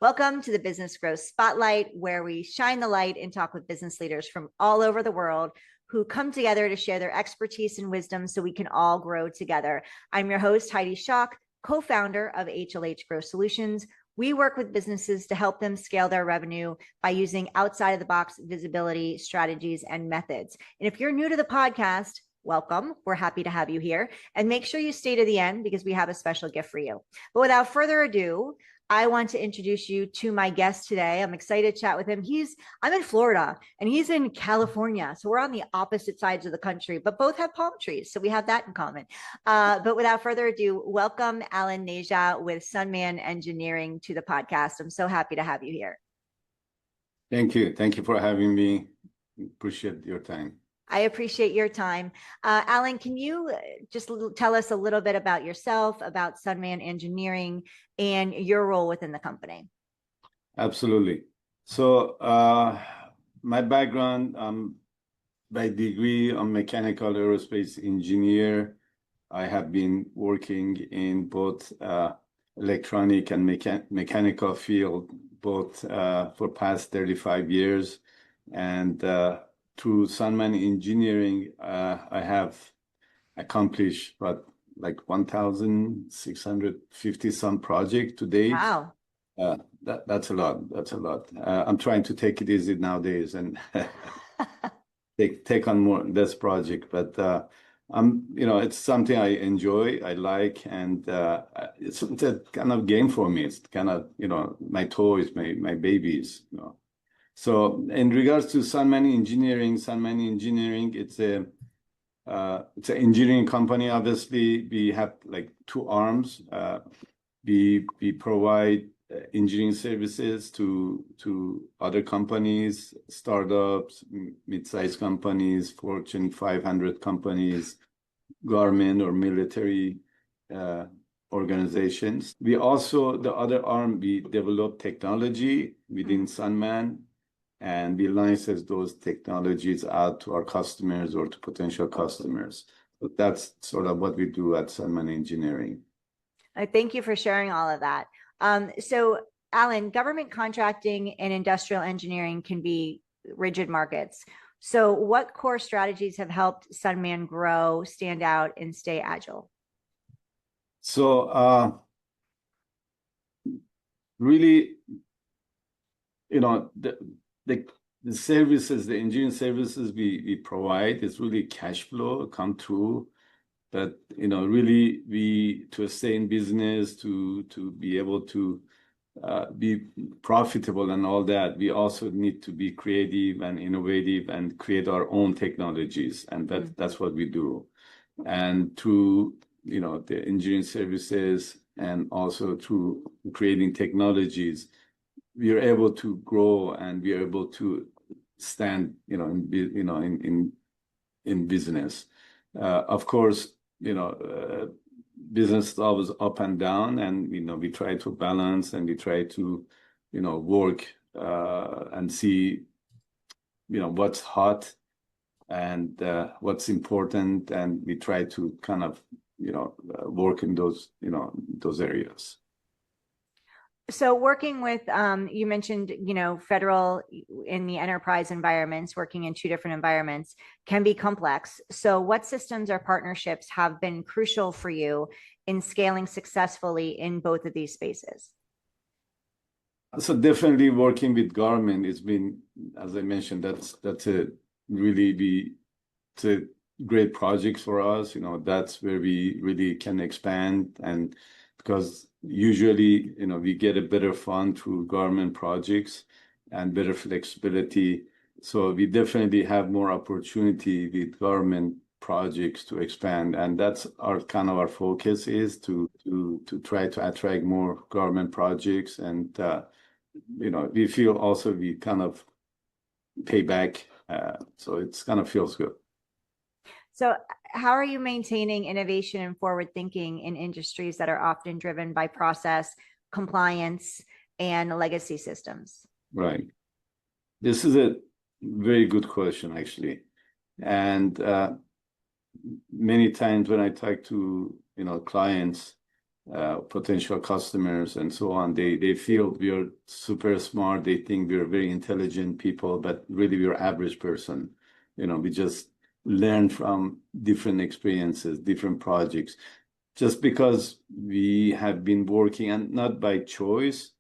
Welcome to the Business Growth Spotlight, where we shine the light and talk with business leaders from all over the world who come together to share their expertise and wisdom so we can all grow together. I'm your host, Heidi Schalk, co-founder of HLH Growth Solutions. We work with businesses to help them scale their revenue by using outside of the box visibility strategies and methods. And if you're new to the podcast, welcome. We're happy to have you here. And make sure you stay to the end because we have a special gift for you. But without further ado, I want to introduce you to my guest today. I'm excited to chat with him. I'm in Florida and he's in California. So we're on the opposite sides of the country, but both have palm trees. So we have that in common. But without further ado, welcome Allen Nejah with SunMan Engineering to the podcast. I'm so happy to have you here. Thank you. Thank you for having me. Appreciate your time. I appreciate your time. Allen, can you just tell us a little bit about yourself, about SunMan Engineering, and your role within the company? Absolutely. So my background, by degree, I'm mechanical aerospace engineer. I have been working in both electronic and mechanical field, both for past 35 years. And through SunMan Engineering, I have accomplished like 1,650 some projects to date. Wow. That's a lot. That's a lot. I'm trying to take it easy nowadays and take on more this project. But it's something I enjoy, I like, and it's a kind of game for me. It's kind of my toys, my babies. So in regards to SunMan Engineering, it's an engineering company. Obviously, we have like two arms. We provide engineering services to other companies, startups, mid-sized companies, Fortune 500 companies, government or military organizations. We also, the other arm, we develop technology within SunMan, and we license those technologies out to our customers or to potential customers. But that's sort of what we do at SunMan Engineering. Thank you for sharing all of that. So, Allen, government contracting and industrial engineering can be rigid markets. So what core strategies have helped SunMan grow, stand out, and stay agile? So really, the services, the engineering services we provide is really cash flow come through. But really, to stay in business, to be able to be profitable and all that, we also need to be creative and innovative and create our own technologies, and that's what we do. And through the engineering services and also through creating technologies, we are able to grow and we are able to stand, in business. Of course, business is always up and down, and we try to balance and we try to, work and see, what's hot and what's important, and we try to kind of, work in those areas. So working with, you mentioned, federal in the enterprise environments, working in two different environments can be complex. So what systems or partnerships have been crucial for you in scaling successfully in both of these spaces? So definitely working with government has been, as I mentioned, that's a great project for us. That's where we really can expand, and because usually, we get a better fund through government projects and better flexibility. So we definitely have more opportunity with government projects to expand, and that's our focus is to try to attract more government projects, and we feel also we kind of pay back, so it's kind of feels good. So how are you maintaining innovation and forward thinking in industries that are often driven by process, compliance, and legacy systems? Right. This is a very good question, actually. And many times when I talk to clients, potential customers and so on. They feel we are super smart. They think we're very intelligent people, but really we're average person. We just learn from different experiences, different projects. Just because we have been working, and not by choice,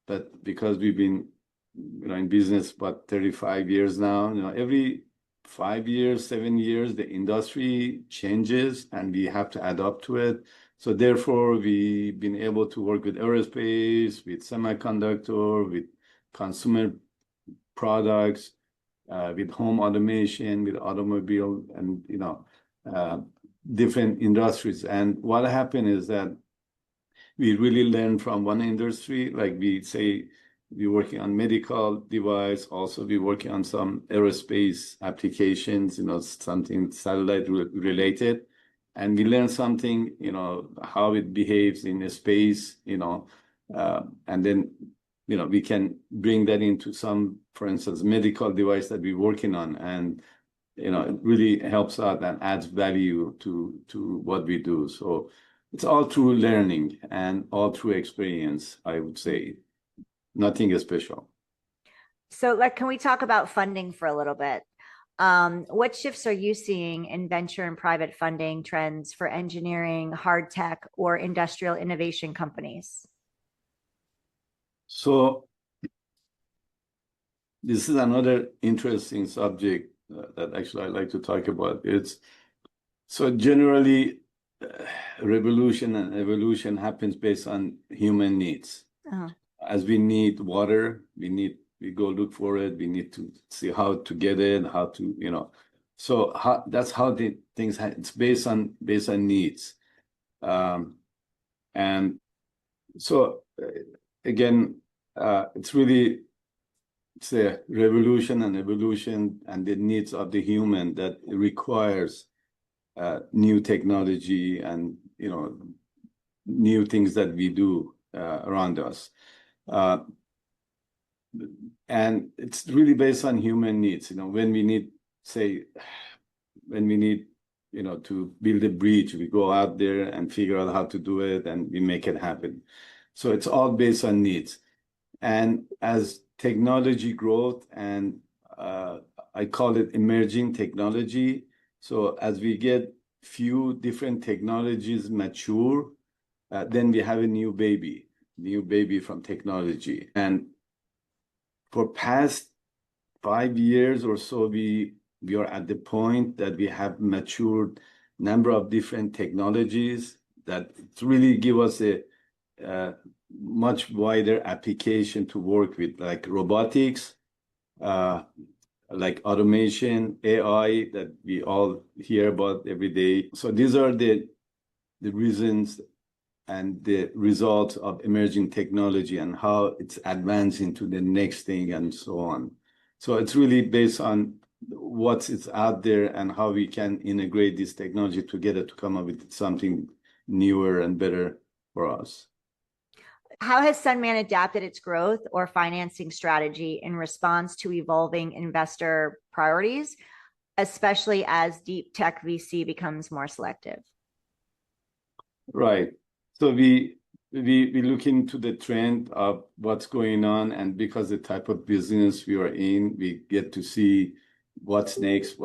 but because we've been in business about 35 years now. Every 5 years, 7 years, the industry changes and we have to adapt to it. So therefore, we've been able to work with aerospace, with semiconductor, with consumer products, with home automation, with automobile, and different industries. And what happened is that we really learn from one industry. Like we say, we're working on medical device. Also, we're working on some aerospace applications. Something satellite related. And we learn something, how it behaves in space, and then, we can bring that into some, for instance, medical device that we're working on. And, it really helps out and adds value to what we do. So it's all through learning and all through experience, I would say. Nothing special. So can we talk about funding for a little bit? What shifts are you seeing in venture and private funding trends for engineering, hard tech, or industrial innovation companies? So this is another interesting subject that actually I like to talk about. So generally, revolution and evolution happens based on human needs. Uh-huh. As we need water, we go look for it. We need to see how to get it, how to, So that's how the things. It's based on needs, and so again, it's a revolution and evolution and the needs of the human that requires new technology and new things that we do around us. And it's really based on human needs. When we need, to build a bridge, we go out there and figure out how to do it and we make it happen. So it's all based on needs. And as technology growth, and I call it emerging technology. So as we get few different technologies mature, then we have a new baby from technology. And for past 5 years or so, we are at the point that we have matured number of different technologies that really give us a much wider application to work with, like robotics, like automation, AI that we all hear about every day. So these are the reasons and the results of emerging technology and how it's advancing to the next thing and so on. So it's really based on what's out there and how we can integrate this technology together to come up with something newer and better for us. How has SunMan adapted its growth or financing strategy in response to evolving investor priorities, especially as deep tech VC becomes more selective? Right. So we look into the trend of what's going on, and because the type of business we are in, we get to see what's next,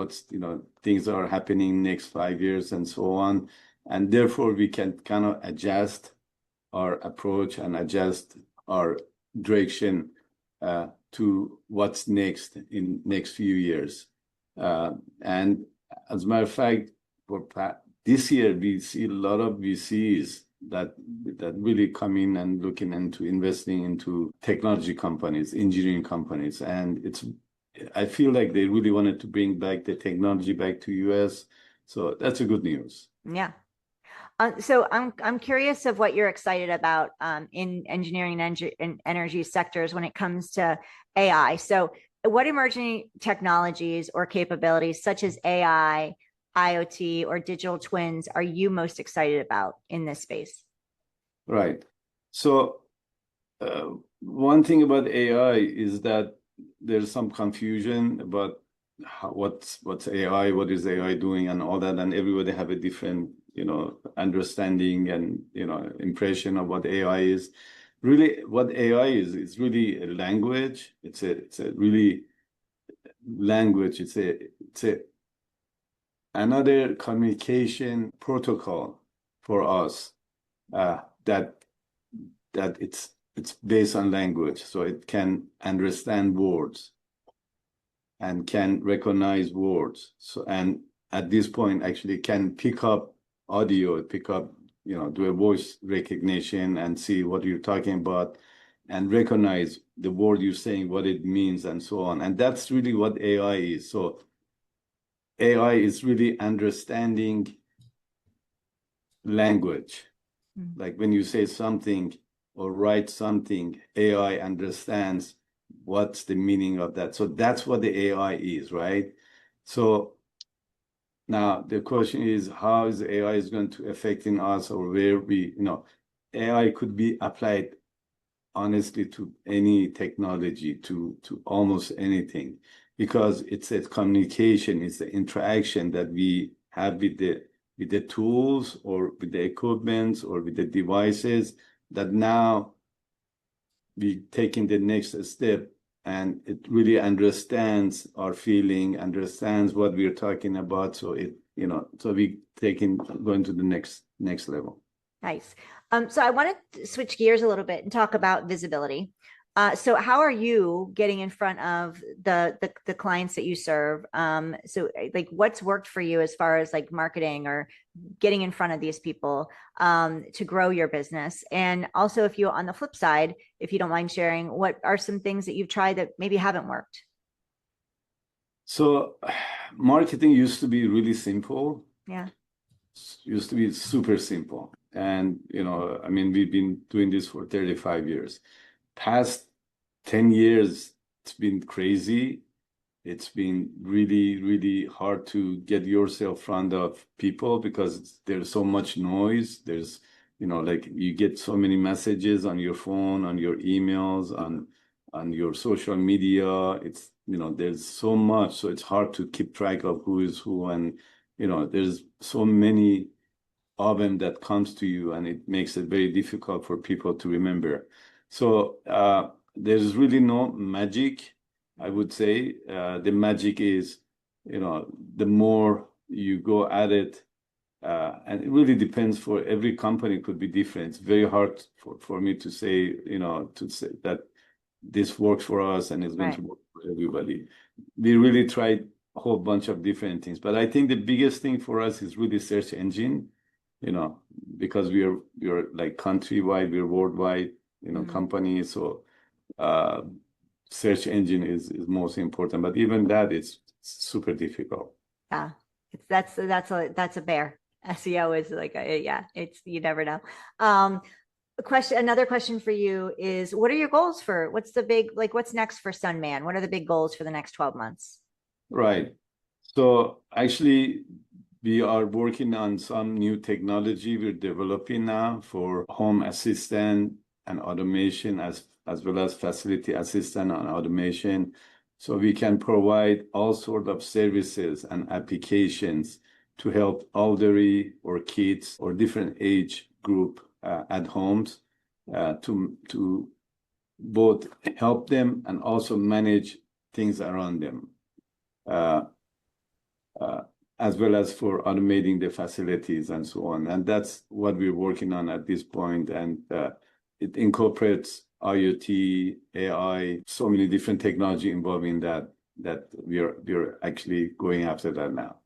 things are happening next 5 years and so on. And therefore we can kind of adjust our approach and adjust our direction to what's next in next few years. And as a matter of fact, for this year, we see a lot of VCs that really come in and looking into investing into technology companies, engineering companies. And I feel like they really wanted to bring back the technology back to US. So that's a good news. Yeah. So I'm curious of what you're excited about in engineering and energy sectors when it comes to AI. So what emerging technologies or capabilities such as AI, IoT, or digital twins are you most excited about in this space? Right. So one thing about AI is that there's some confusion about what's AI, what is AI doing and all that, and everybody have a different understanding and, impression of what AI is. Really, what AI is really a language. It's a really language. It's a another communication protocol for us, that it's based on language, so it can understand words and can recognize words. So, and at this point, actually can pick up audio, do a voice recognition and see what you're talking about and recognize the word you're saying, what it means, and so on. And that's really what AI is. So AI is really understanding language. Like when you say something or write something, AI understands what's the meaning of that. So that's what the AI is, right? So now the question is, how is AI is going to affecting us, or where AI could be applied honestly to any technology, to almost anything, because it's a communication, it's the interaction that we have with the tools or with the equipment or with the devices, that now we taking the next step, and it really understands our feeling, understands what we're talking about. So so we going to the next level. Nice. So I want to switch gears a little bit and talk about visibility. So how are you getting in front of the clients that you serve? So like what's worked for you as far as like marketing or getting in front of these people to grow your business? And also, if you, on the flip side, if you don't mind sharing, what are some things that you've tried that maybe haven't worked? So marketing used to be really simple. Yeah. Used to be super simple. And, I mean, we've been doing this for 35 years. Past 10 years, it's been crazy. It's been really, really hard to get yourself in front of people because there's so much noise. There's, like you get so many messages on your phone, on your emails, on your social media. It's, there's so much. So it's hard to keep track of who is who. And, there's so many of them that comes to you, and it makes it very difficult for people to remember. So there's really no magic, I would say. The magic is, the more you go at it, and it really depends, for every company could be different. It's very hard for me to say, to say that this works for us and it's going to work for everybody. We really tried a whole bunch of different things, but I think the biggest thing for us is really search engine, because we're like countrywide, we're worldwide, company. So search engine is most important, but even that is super difficult. Yeah, that's a bear. SEO is like it's, you never know. Another question for you is, what are your goals for, what's next for SunMan? What are the big goals for the next 12 months? Right. So actually, we are working on some new technology we're developing now for home assistant and automation, as well as facility assistant and automation. So we can provide all sorts of services and applications to help elderly or kids or different age group at homes, to both help them and also manage things around them, as well as for automating the facilities and so on. And that's what we're working on at this point. And it incorporates IoT, AI, so many different technology involving that we're actually going after that now.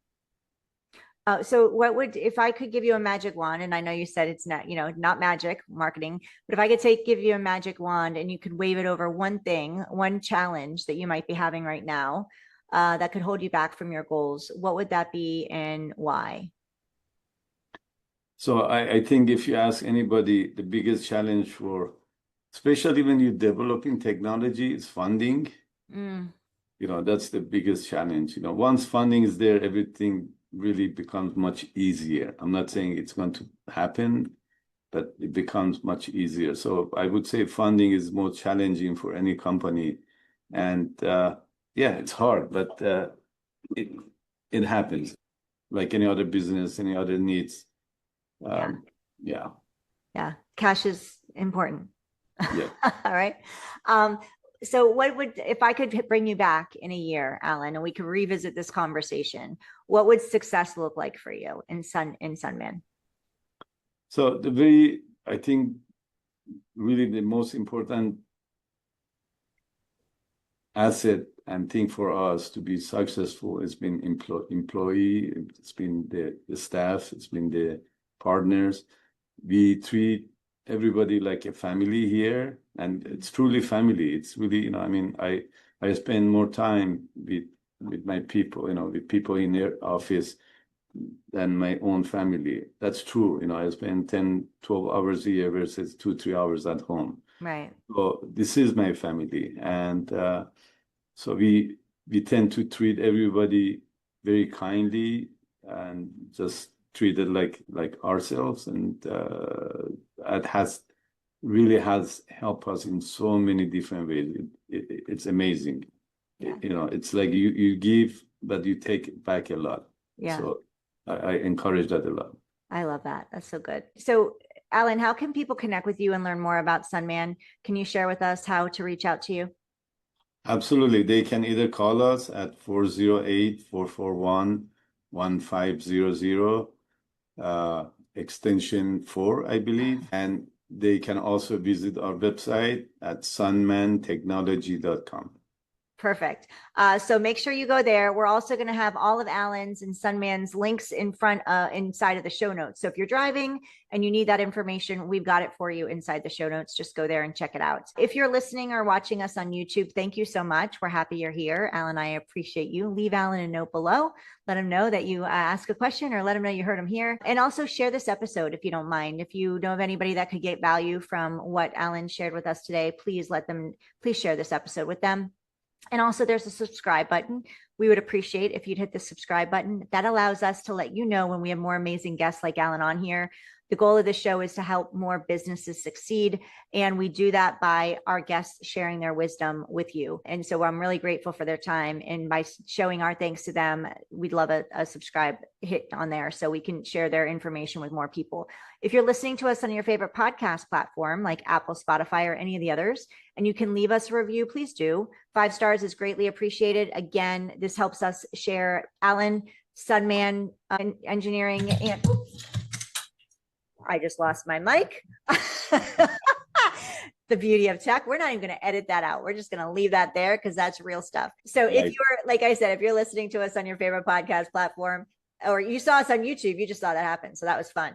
So if I could give you a magic wand, and I know you said it's not, not magic marketing, but if I could give you a magic wand and you could wave it over one thing, one challenge that you might be having right now, that could hold you back from your goals, what would that be and why? So I think if you ask anybody, the biggest challenge especially when you're developing technology, is funding. That's the biggest challenge. Once funding is there, everything really becomes much easier. I'm not saying it's going to happen, but it becomes much easier. So I would say funding is more challenging for any company. And it's hard, but it happens like any other business, any other needs. Yeah. Yeah. Cash is important. Yeah. All right. So if I could bring you back in a year, Allen, and we could revisit this conversation, what would success look like for you in SunMan? So I think really the most important asset and thing for us to be successful has been employee, it's been the staff, it's been the partners. We treat everybody like a family here, and it's truly family. It's really, I mean, I spend more time with my people, with people in their office than my own family. That's true. I spend 10, 12 hours a year versus 2, 3 hours at home. Right. So this is my family. And so we tend to treat everybody very kindly and just treat it like ourselves. And it really has helped us in so many different ways. It's amazing. Yeah. It's like you give, but you take back a lot. Yeah. So I encourage that a lot. I love that. That's so good. So, Allen, how can people connect with you and learn more about SunMan? Can you share with us how to reach out to you? Absolutely. They can either call us at 408-441-1500, extension 4, I believe. And they can also visit our website at sunmantechnology.com. Perfect. So make sure you go there. We're also going to have all of Allen's and SunMan's links inside of the show notes. So if you're driving and you need that information, we've got it for you inside the show notes. Just go there and check it out. If you're listening or watching us on YouTube, thank you so much. We're happy you're here. Allen, I appreciate you. Leave Allen a note below. Let him know that you ask a question, or let him know you heard him here. And also share this episode if you don't mind. If you know of anybody that could get value from what Allen shared with us today, please share this episode with them. And also there's a subscribe button. We would appreciate if you'd hit the subscribe button. That allows us to let you know when we have more amazing guests like Allen on here. The goal of the show is to help more businesses succeed. And we do that by our guests sharing their wisdom with you. And so I'm really grateful for their time. And by showing our thanks to them, we'd love a subscribe hit on there so we can share their information with more people. If you're listening to us on your favorite podcast platform, like Apple, Spotify, or any of the others, and you can leave us a review, please do. 5 stars is greatly appreciated. Again, this helps us share Allen, SunMan Engineering, and I just lost my mic. The beauty of tech. We're not even going to edit that out. We're just going to leave that there because that's real stuff. So if you're, like I said, if you're listening to us on your favorite podcast platform, or you saw us on YouTube, you just saw that happen. So that was fun.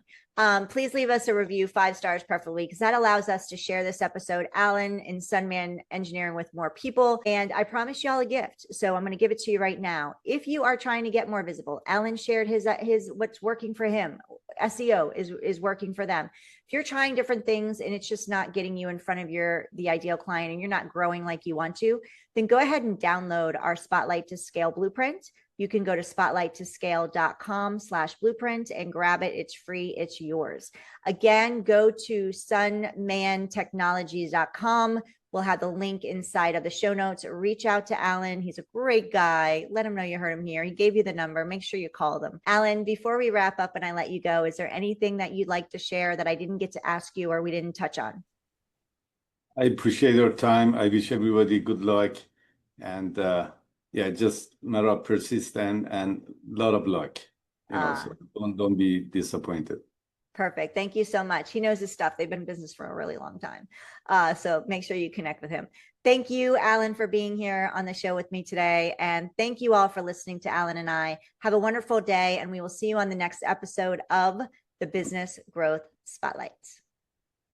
Please leave us a review, 5 stars preferably, because that allows us to share this episode, Allen and SunMan Engineering, with more people. And I promise y'all a gift. So I'm going to give it to you right now. If you are trying to get more visible, Allen shared his what's working for him. SEO is working for them. If you're trying different things and it's just not getting you in front of the ideal client, and you're not growing like you want to, then go ahead and download our Spotlight to Scale blueprint. You can go to spotlighttoscale.com/blueprint and grab it. It's free. It's yours. Again, go to sunmantechnologies.com. We'll have the link inside of the show notes. Reach out to Allen. He's a great guy. Let him know you heard him here. He gave you the number. Make sure you call them. Allen, before we wrap up and I let you go, is there anything that you'd like to share that I didn't get to ask you or we didn't touch on? I appreciate your time. I wish everybody good luck. And just a matter of persistence and a lot of luck. So don't be disappointed. Perfect. Thank you so much. He knows his stuff. They've been in business for a really long time. So make sure you connect with him. Thank you, Allen, for being here on the show with me today. And thank you all for listening to Allen and I. Have a wonderful day, and we will see you on the next episode of the Business Growth Spotlight.